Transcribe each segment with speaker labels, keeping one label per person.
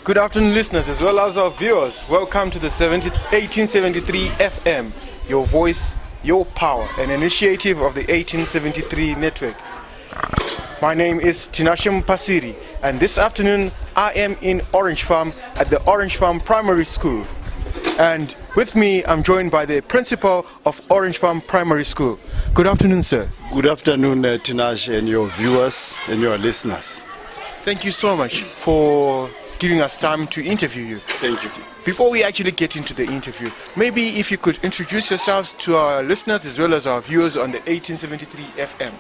Speaker 1: Good afternoon, listeners, as well as our viewers. Welcome to the 1873 FM, your voice, your power, an initiative of the 1873 network. My name is Tinashe Mpasiri, and this afternoon I am in Orange Farm at the Orange Farm Primary School. And with me, I'm joined by the principal of Orange Farm Primary School. Good afternoon, sir.
Speaker 2: Good afternoon, Tinashe, and your viewers and your listeners.
Speaker 1: Thank you so much for giving us time to interview you.
Speaker 2: Thank you.
Speaker 1: Before we actually get into the interview, maybe if you could introduce yourselves to our listeners as well as our viewers on the 1873 FM.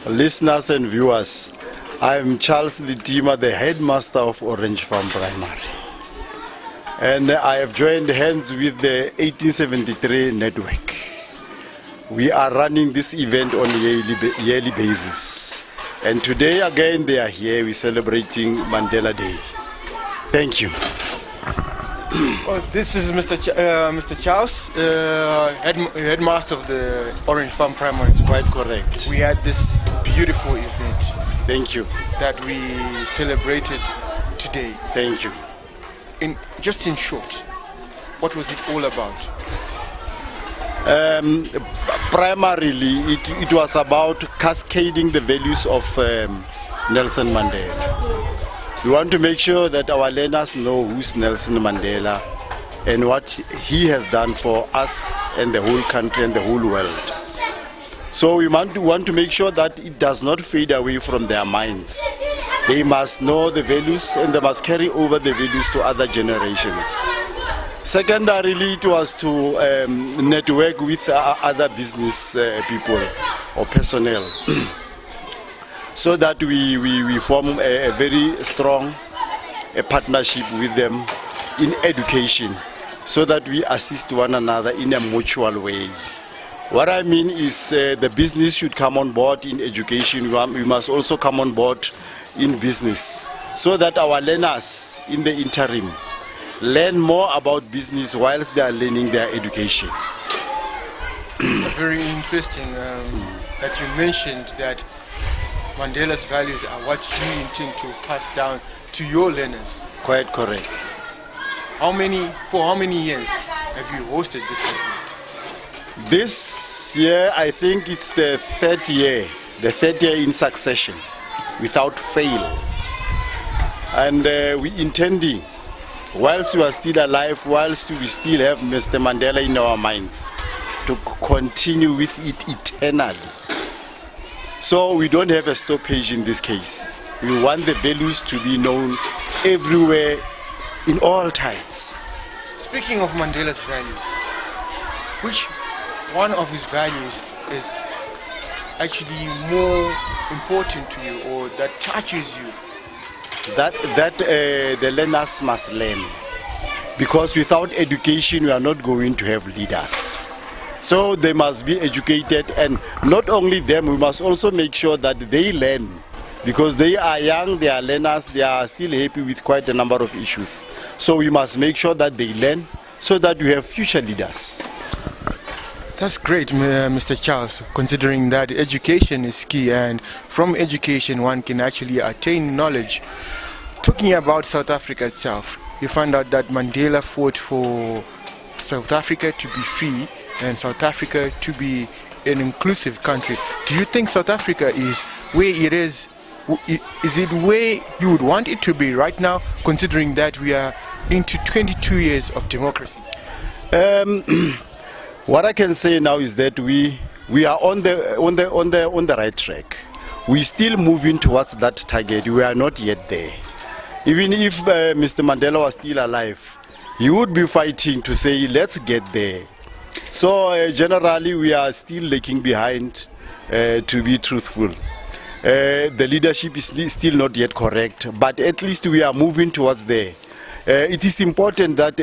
Speaker 2: Listeners and viewers, I am Charles Litima, the headmaster of Orange Farm Primary. And I have joined hands with the 1873 network. We are running this event on a yearly basis. And today again they are here, we're celebrating Mandela Day. Thank you.
Speaker 1: Well, this is Mr. Charles, headmaster of the Orange Farm Primary School.
Speaker 2: Quite correct.
Speaker 1: We had this beautiful event.
Speaker 2: Thank you.
Speaker 1: That we celebrated today.
Speaker 2: Thank you.
Speaker 1: Just in short, what was it all about?
Speaker 2: Primarily, it was about cascading the values of Nelson Mandela. We want to make sure that our learners know who's Nelson Mandela and what he has done for us and the whole country and the whole world. So we want to make sure that it does not fade away from their minds. They must know the values and they must carry over the values to other generations. Secondarily, it was to network with other business people or personnel so that we form a very strong partnership with them in education so that we assist one another in a mutual way. What I mean is the business should come on board in education. We must also come on board in business so that our learners in the interim learn more about business whilst they are learning their education.
Speaker 1: Very interesting that you mentioned that Mandela's values are what you intend to pass down to your learners.
Speaker 2: Quite correct.
Speaker 1: For how many years have you hosted this event?
Speaker 2: This year, I think it's the third year in succession, without fail. And we intending, whilst we are still alive, whilst we still have Mr. Mandela in our minds, to continue with it eternally. So we don't have a stoppage in this case. We want the values to be known everywhere, in all times.
Speaker 1: Speaking of Mandela's values, which one of his values is actually more important to you or that touches you?
Speaker 2: That the learners must learn, because without education we are not going to have leaders. So they must be educated, and not only them, we must also make sure that they learn, because they are young, they are learners, they are still happy with quite a number of issues. So we must make sure that they learn so that we have future leaders.
Speaker 1: That's great, Mr. Charles, considering that education is key, and from education one can actually attain knowledge. Talking about South Africa itself, you find out that Mandela fought for South Africa to be free and South Africa to be an inclusive country. Do you think South Africa is where it is? Is it where you would want it to be right now, considering that we are into 22 years of democracy?
Speaker 2: What I can say now is that we are on the right track. We're still moving towards that target. We are not yet there. Even if Mr. Mandela was still alive, he would be fighting to say, let's get there. So generally we are still lagging behind, to be truthful. The leadership is still not yet correct, but at least we are moving towards there. It is important that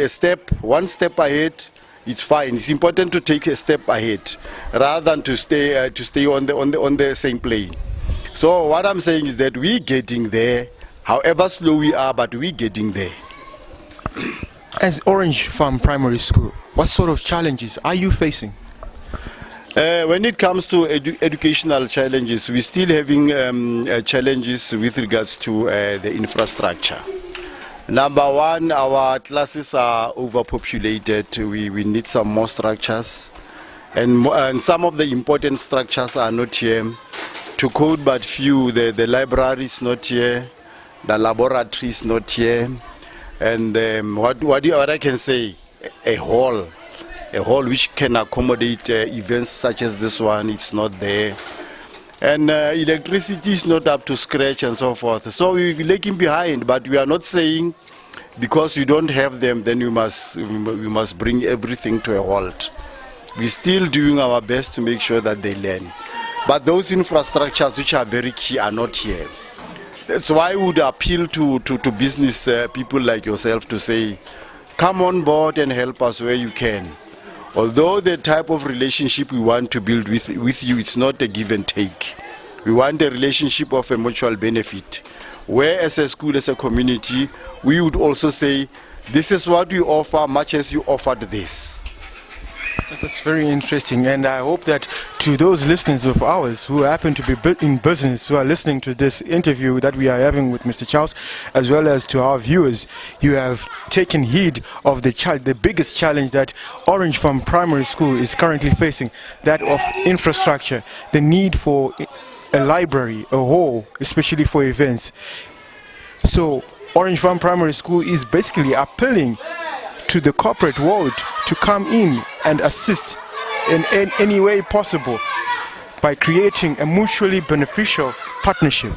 Speaker 2: one step ahead, it's fine. It's important to take a step ahead rather than to stay on the same plane. So what I'm saying is that we're getting there, however slow we are, but we're getting there.
Speaker 1: As Orange Farm Primary School, what sort of challenges are you facing?
Speaker 2: When it comes to educational challenges, we're still having challenges with regards to the infrastructure. Number one, our classes are overpopulated. We need some more structures. And some of the important structures are not here. To quote but few, the library is not here, the laboratory is not here, and what I can say, a hall which can accommodate events such as this one, it's not there. And electricity is not up to scratch and so forth. So we're lagging behind, but we are not saying because you don't have them, then we must bring everything to a halt. We're still doing our best to make sure that they learn. But those infrastructures which are very key are not here. That's why I would appeal to business people like yourself to say, come on board and help us where you can. Although the type of relationship we want to build with you, it's not a give and take. We want a relationship of a mutual benefit, where as a school, as a community, we would also say, this is what we offer, much as you offered this.
Speaker 1: That's very interesting, and I hope that to those listeners of ours who happen to be in business, who are listening to this interview that we are having with Mr. Charles, as well as to our viewers, you have taken heed of the biggest challenge that Orange Farm Primary School is currently facing, that of infrastructure, the need for a library, a hall, especially for events. So Orange Farm Primary School is basically appealing to the corporate world to come in and assist in any way possible by creating a mutually beneficial partnership.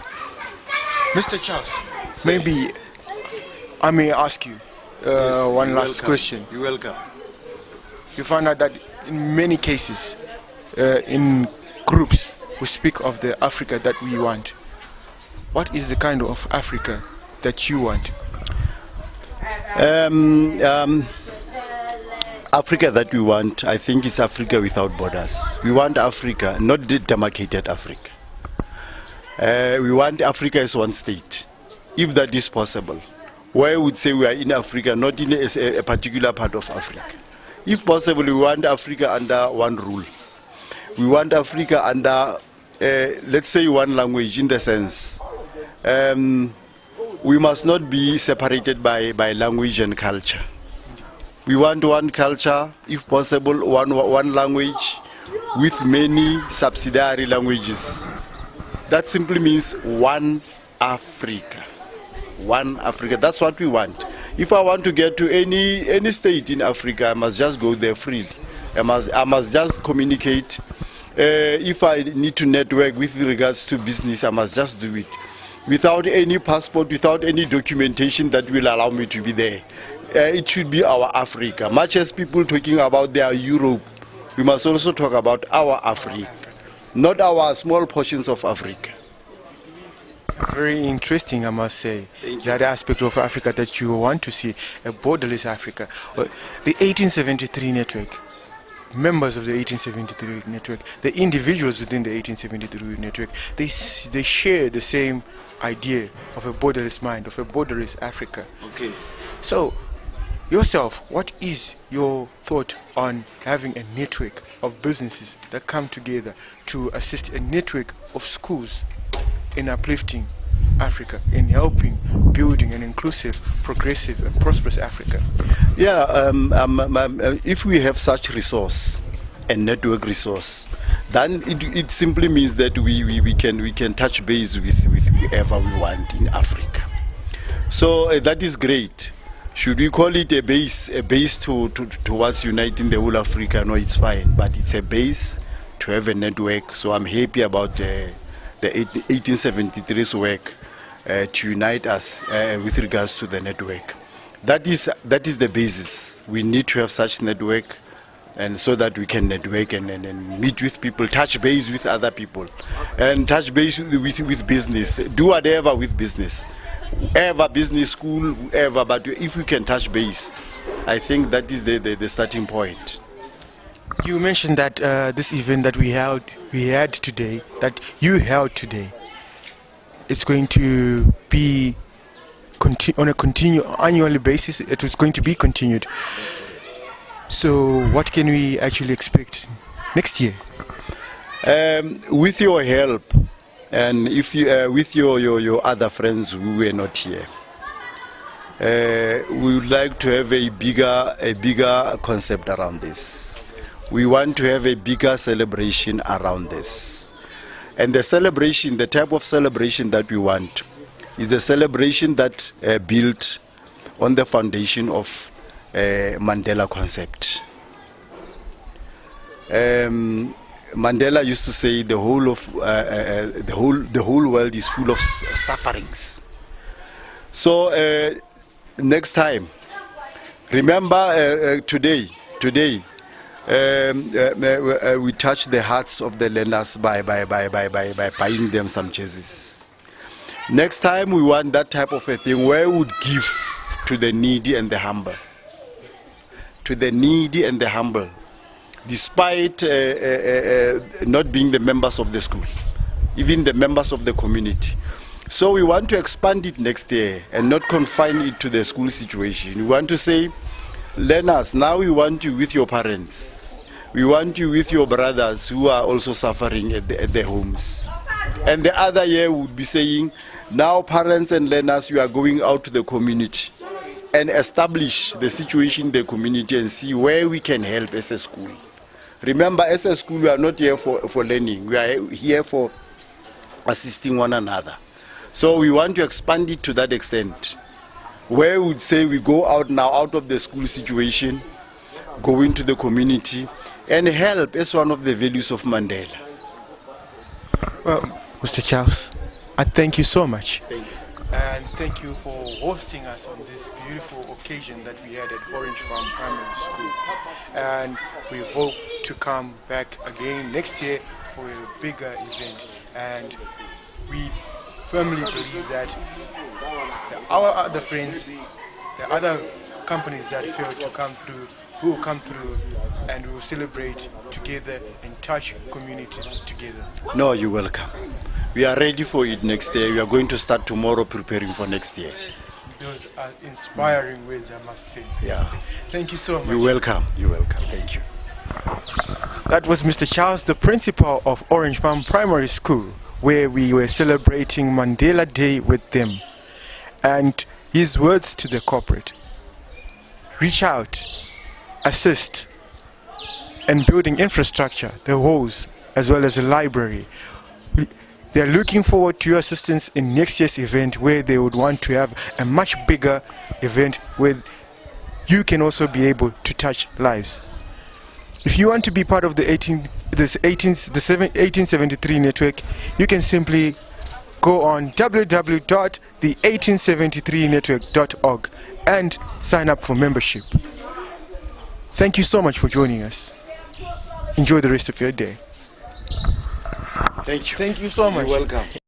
Speaker 1: Mr. Charles, maybe I may ask you one last question.
Speaker 2: You're welcome.
Speaker 1: You find out that in many cases, in groups, we speak of the Africa that we want. What is the kind of Africa that you want?
Speaker 2: Africa that we want, I think, is Africa without borders. We want Africa, not demarcated Africa. We want Africa as one state, if that is possible. Where I would say we are in Africa, not in a particular part of Africa. If possible, we want Africa under one rule. We want Africa under, let's say, one language, in the sense. We must not be separated by language and culture. We want one culture, if possible, one language with many subsidiary languages. That simply means one Africa. One Africa, that's what we want. If I want to get to any state in Africa, I must just go there freely. I must just communicate. If I need to network with regards to business, I must just do it. Without any passport, without any documentation that will allow me to be there. It should be our Africa. Much as people talking about their Europe, we must also talk about our Africa, not our small portions of Africa.
Speaker 1: Very interesting, I must say, that aspect of Africa that you want to see, a borderless Africa. The 1873 network, members of the 1873 network, the individuals within the 1873 network, they share the same idea of a borderless mind, of a borderless Africa.
Speaker 2: Okay.
Speaker 1: So, yourself, what is your thought on having a network of businesses that come together to assist a network of schools in uplifting Africa, in helping building an inclusive, progressive and prosperous Africa?
Speaker 2: Yeah, if we have such resource, a network resource, then it simply means that we can touch base with whoever we want in Africa. So that is great. Should we call it a base towards uniting the whole Africa? No, it's fine, but it's a base to have a network. So I'm happy about the 1873's work to unite us with regards to the network. That is the basis. We need to have such network, and so that we can network and meet with people, touch base with other people, and touch base with business. Do whatever with business. Ever business school, ever, but if we can touch base, I think that is the starting point.
Speaker 1: You mentioned that this event that we had today, that you held today, it's going to be on a annual basis. It was going to be continued. So what can we actually expect next year?
Speaker 2: With your help, and if you with your other friends who were not here, we would like to have a bigger concept around this. We want to have a bigger celebration around this. And the celebration, the type of celebration that we want, is a celebration that built on the foundation of Mandela concept. Mandela used to say the whole world is full of sufferings. So next time, remember today we touch the hearts of the learners by buying them some jerseys. Next time we want that type of a thing where we would give to the needy and the humble. To the needy and the humble, despite not being the members of the school, even the members of the community. So we want to expand it next year and not confine it to the school situation. We want to say, learners, now we want you with your parents. We want you with your brothers who are also suffering at their homes. And the other year we would be saying, now parents and learners, you are going out to the community and establish the situation in the community and see where we can help as a school. Remember, as a school, we are not here for learning. We are here for assisting one another. So we want to expand it to that extent, where we would say we go out now, out of the school situation, go into the community, and help as one of the values of Mandela.
Speaker 1: Well, Mr. Charles, I thank you so much.
Speaker 2: Thank you.
Speaker 1: And thank you for hosting us on this beautiful occasion that we had at Orange Farm Primary School. And we hope to come back again next year for a bigger event. And we firmly believe that our other friends, the other companies that failed to come through, will come through and we will celebrate together and touch communities together.
Speaker 2: No, you're welcome. We are ready for it next year. We are going to start tomorrow preparing for next year.
Speaker 1: Those are inspiring words, I must say.
Speaker 2: Yeah.
Speaker 1: Thank you so much.
Speaker 2: You're welcome. You're welcome. Thank you.
Speaker 1: That was Mr. Charles, the principal of Orange Farm Primary School, where we were celebrating Mandela Day with them. And his words to the corporate: reach out, assist, and building infrastructure, the halls, as well as a library. They are looking forward to your assistance in next year's event, where they would want to have a much bigger event where you can also be able to touch lives. If you want to be part of the 1873 network, you can simply go on www.the1873network.org and sign up for membership. Thank you so much for joining us. Enjoy the rest of your day.
Speaker 2: Thank you.
Speaker 1: Thank you so much.
Speaker 2: You're welcome.